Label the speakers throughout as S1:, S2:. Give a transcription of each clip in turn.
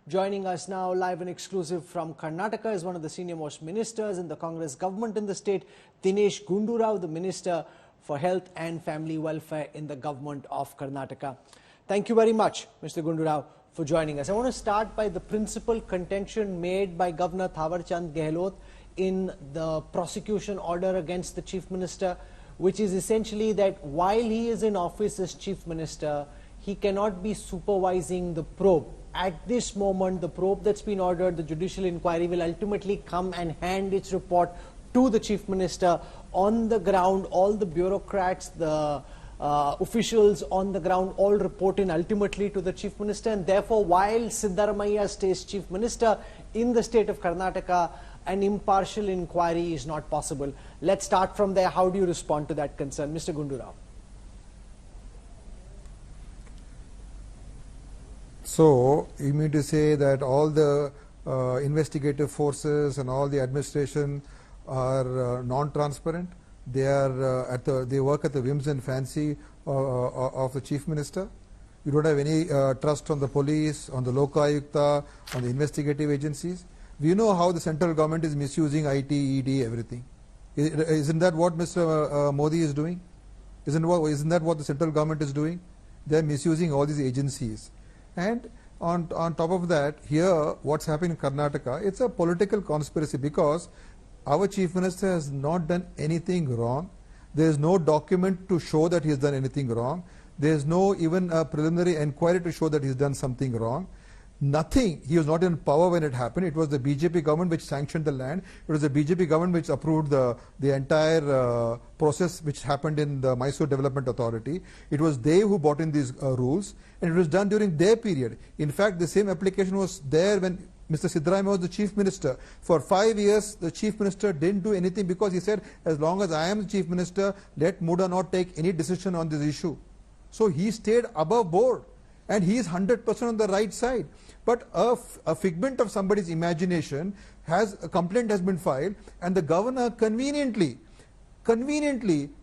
S1: Joining us now live and exclusive from Karnataka is one of the senior-most ministers in the Congress government in the state, Dinesh Gundu, the Minister for Health and Family Welfare in the government of Karnataka. Thank you very much, Mr. Gundu, for joining us. I want to start by the principal contention made by Governor Thawarchand Gehlot in the prosecution order against the Chief Minister, which is essentially that while he is in office as Chief Minister, he cannot be supervising the probe. At this moment, the probe that's been ordered, the judicial inquiry, will ultimately come and hand its report to the Chief Minister. On the ground, all the bureaucrats, the officials on the ground all report in ultimately to the Chief Minister, and therefore while Siddaramaiah stays Chief Minister in the state of Karnataka, an impartial inquiry is not possible. Let's start from there. How do you respond to that concern, Mr. Gundu?
S2: So, you mean to say that all the investigative forces and all the administration are non-transparent? They are they work at the whims and fancy of the Chief Minister? You don't have any trust on the police, on the Lokayukta, on the investigative agencies? We know how the central government is misusing IT, ED, everything. Isn't that what Mr. Modi is doing? Isn't that what the central government is doing? They are misusing all these agencies. And on top of that, here what's happening in Karnataka, it's a political conspiracy because our Chief Minister has not done anything wrong. There is no document to show that he has done anything wrong. There is no even a preliminary inquiry to show that he has done something wrong. Nothing. He was not in power when it happened. It was the BJP government which sanctioned the land. It was the BJP government which approved the entire process which happened in the Mysore Development Authority. It was they who brought in these rules, and it was done during their period. In fact, the same application was there when Mr. Siddaramaiah was the Chief Minister. For 5 years, the Chief Minister didn't do anything because he said, as long as I am the Chief Minister, let MUDA not take any decision on this issue. So he stayed above board, and he is 100% on the right side. But a figment of somebody's imagination, a complaint has been filed, and the governor conveniently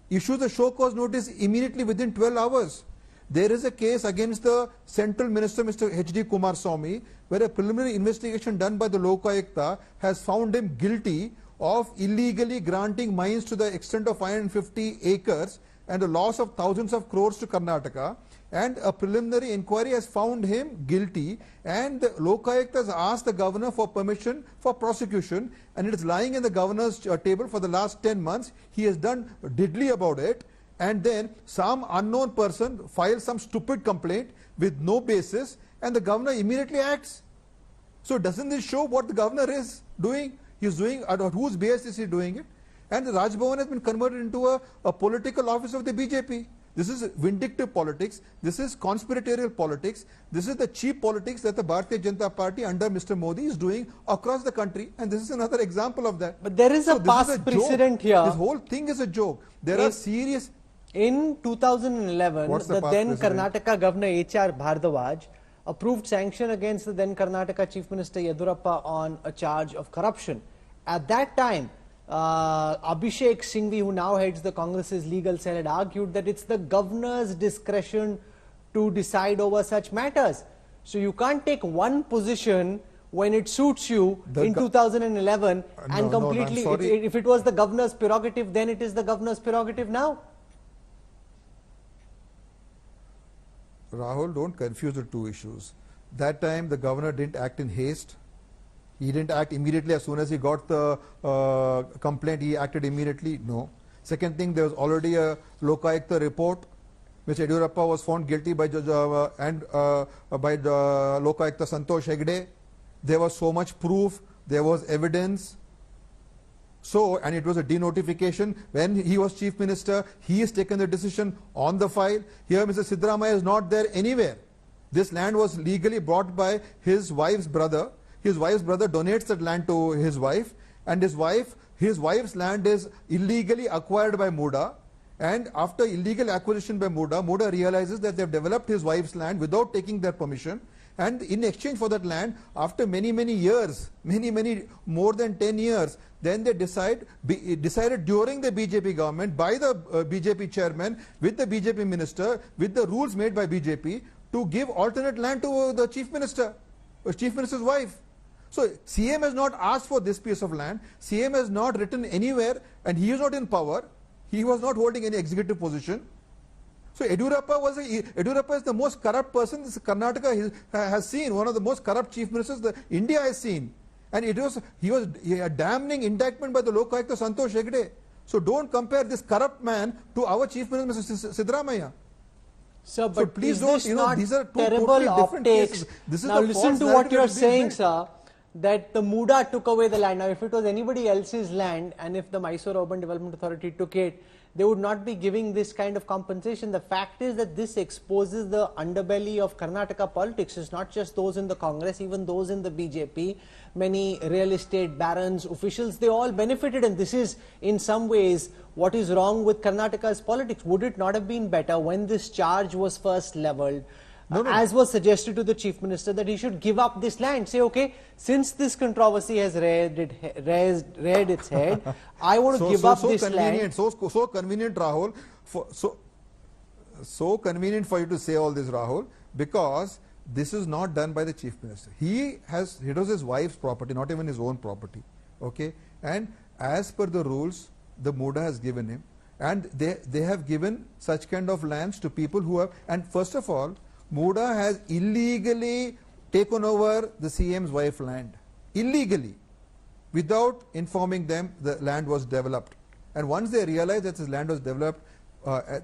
S2: issues a show cause notice immediately within 12 hours. There is a case against the Central Minister, Mr. H.D. Kumaraswamy, where a preliminary investigation done by the Lokayukta has found him guilty of illegally granting mines to the extent of 550 acres and the loss of thousands of crores to Karnataka. And a preliminary inquiry has found him guilty, and the Lokayukta has asked the governor for permission for prosecution, and it is lying in the governor's table for the last 10 months. He has done diddly about it, and then some unknown person files some stupid complaint with no basis, and the governor immediately acts. So doesn't this show what the governor is doing? He is doing, at whose basis is he doing it? And the Raj Bhavan has been converted into a political office of the BJP. This is vindictive politics. This is conspiratorial politics. This is the cheap politics that the Bharatiya Janata Party under Mr. Modi is doing across the country, and this is another example of that.
S1: But there is a past precedent here.
S2: This whole thing is a joke. There are serious...
S1: In 2011, the then Karnataka Governor H.R. Bhardwaj approved sanction against the then Karnataka Chief Minister Yedurappa on a charge of corruption. At that time, Abhishek Singhvi, who now heads the Congress's legal cell, had argued that it's the governor's discretion to decide over such matters. So you can't take one position when it suits you in 2011 and completely, if it was the governor's prerogative, then it is the governor's prerogative now.
S2: Rahul, don't confuse the two issues. That time the governor didn't act in haste. He didn't act immediately as soon as he got the complaint. He acted immediately. No. Second thing, there was already a Lokayukta report. Mr. Yedurappa was found guilty by Judge by the Lokayukta Santosh Hegde. There was so much proof. There was evidence. So, and it was a denotification. When he was Chief Minister, he has taken the decision on the file. Here, Mr. Siddaramaiah is not there anywhere. This land was legally bought by his wife's brother. His wife's brother donates that land to his wife, and his wife's land is illegally acquired by MUDA. And after illegal acquisition by MUDA realizes that they have developed his wife's land without taking their permission. And in exchange for that land, after many years, more than 10 years, then they decided during the BJP government, by the BJP chairman, with the BJP minister, with the rules made by BJP, to give alternate land to the Chief Minister. Chief Minister's wife. So CM has not asked for this piece of land. CM has not written anywhere, and he is not in power. He was not holding any executive position. So Yediyurappa is the most corrupt person this Karnataka has seen, one of the most corrupt chief ministers that India has seen. And he was a damning indictment by the Lokayukta Santosh Hegde. So don't compare this corrupt man to our chief minister, Mr. Siddaramaiah.
S1: Sir, but
S2: so please don't, these are two
S1: terrible
S2: totally different
S1: optics.
S2: cases. This is
S1: now
S2: the
S1: listen to what you're saying, sir, that the MUDA took away the land. Now if it was anybody else's land and if the Mysore Urban Development Authority took it, they would not be giving this kind of compensation. The fact is that this exposes the underbelly of Karnataka politics. It's not just those in the Congress, even those in the BJP. Many real estate barons, officials, they all benefited, and this is in some ways what is wrong with Karnataka's politics. Would it not have been better when this charge was first levelled, as was suggested to the Chief Minister, that he should give up this land? Say, okay, since this controversy has reared its head, I want to give up this land.
S2: So convenient, Rahul. So convenient for you to say all this, Rahul, because this is not done by the Chief Minister. It was his wife's property, not even his own property. Okay, and as per the rules, the MUDA has given him, and they have given such kind of lands to people who have. And first of all, MUDA has illegally taken over the CM's wife's land, illegally, without informing them the land was developed. And once they realized that this land was developed,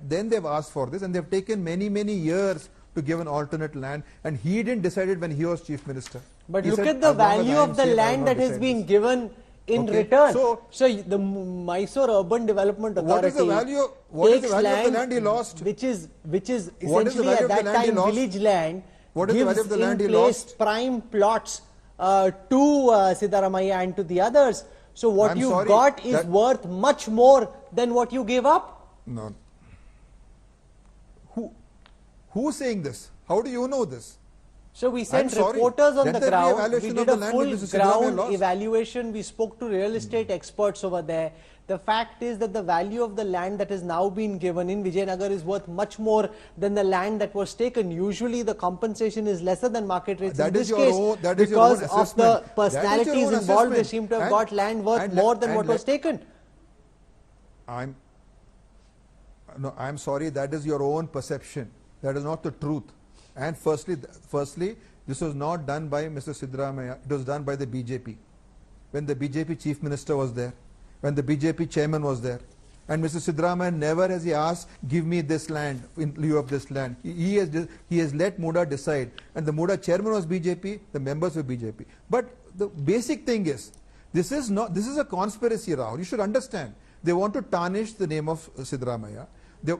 S2: then they've asked for this, and they've taken many years to give an alternate land, and he didn't decide it when he was Chief Minister.
S1: But look at the value of the land that has been given in return. So the Mysore Urban Development Authority,
S2: what is the value of the land he lost?
S1: Which is essentially at that time village land.
S2: What is the value of the land he lost?
S1: Prime plots to Siddaramaiah and to the others. So what you got is worth much more than what you gave up.
S2: No. Who's saying this? How do you know this?
S1: So we sent reporters on the ground, we did a full ground evaluation, we spoke to real estate experts over there. The fact is that the value of the land that has now been given in Vijayanagar is worth much more than the land that was taken. Usually the compensation is lesser than market rates. In this case, because of the personalities involved, they seem to have got land worth more than what was taken.
S2: I'm sorry, that is your own perception. That is not the truth. And firstly, this was not done by Mr. Siddaramaiah. It was done by the BJP. When the BJP Chief Minister was there, when the BJP Chairman was there, and Mr. Siddaramaiah never has he asked, give me this land in lieu of this land. He has let MUDA decide, and the MUDA Chairman was BJP, the members were BJP. But the basic thing is, this is a conspiracy, Rahul. You should understand. They want to tarnish the name of Siddaramaiah.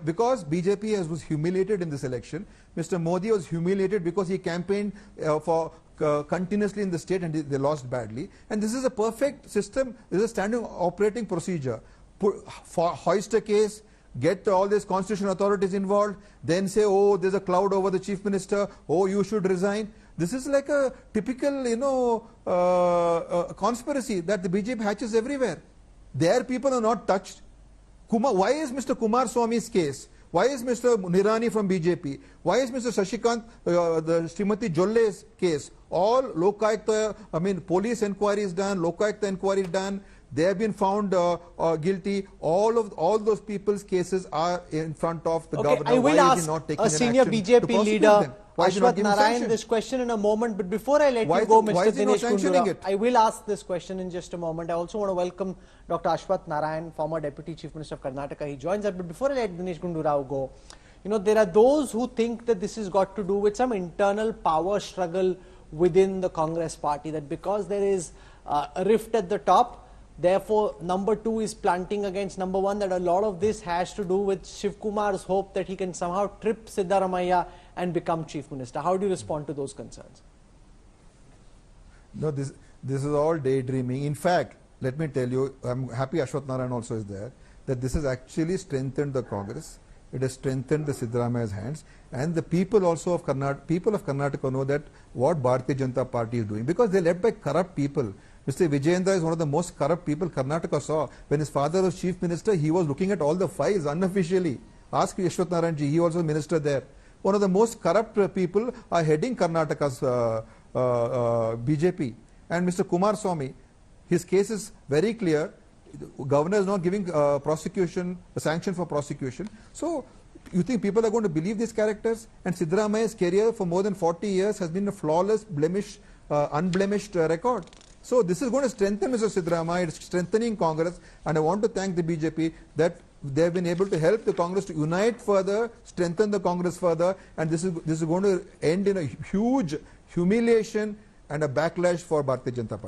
S2: Because BJP was humiliated in this election, Mr. Modi was humiliated because he campaigned continuously in the state and they lost badly. And this is a perfect system, this is a standard operating procedure. Hoist a case, get all these constitutional authorities involved, then say, oh, there's a cloud over the Chief Minister, oh, you should resign. This is like a typical, conspiracy that the BJP hatches everywhere. Their people are not touched. Why is Mr. Kumar Swami's case? Why is Mr. Nirani from BJP? Why is Mr. Shashikant, the Srimati Jolle's case? All Lokayukta, police inquiry is done, Lokayukta inquiry is done. They have been found guilty. All those people's cases are in front of the governor.
S1: I will ask a senior BJP leader, Ashwath Narayan, this question in a moment. But before I let you go, Mr. Dinesh Gundu, I will ask this question in just a moment. I also want to welcome Dr. Ashwath Narayan, former Deputy Chief Minister of Karnataka. He joins us. But before I let Dinesh Gundu Rao go, there are those who think that this has got to do with some internal power struggle within the Congress party, that because there is a rift at the top, therefore, number 2 is planting against number 1, that a lot of this has to do with Shiv Kumar's hope that he can somehow trip Siddaramaiah and become Chief Minister. How do you respond to those concerns?
S2: No, this is all daydreaming. In fact, let me tell you, I'm happy Ashwath Narayan also is there, that this has actually strengthened the Congress. It has strengthened the Siddaramaiah's hands, and the people also of Karnataka know that what Bharatiya Janata Party is doing, because they're led by corrupt people. Mr. Vijayendra is one of the most corrupt people Karnataka saw. When his father was Chief Minister, he was looking at all the files unofficially. Ask Ashwath Narayan ji, he also minister there. One of the most corrupt people are heading Karnataka's BJP. And Mr. Kumar Swamy, his case is very clear. The governor is not giving prosecution, a sanction for prosecution. So you think people are going to believe these characters? And Siddaramaiah's career for more than 40 years has been a flawless, unblemished record. So this is going to strengthen Mr. Siddaramaiah, it's strengthening Congress, and I want to thank the BJP that they have been able to help the Congress to unite further, strengthen the Congress further, and this is going to end in a huge humiliation and a backlash for Bharatiya Janata Party.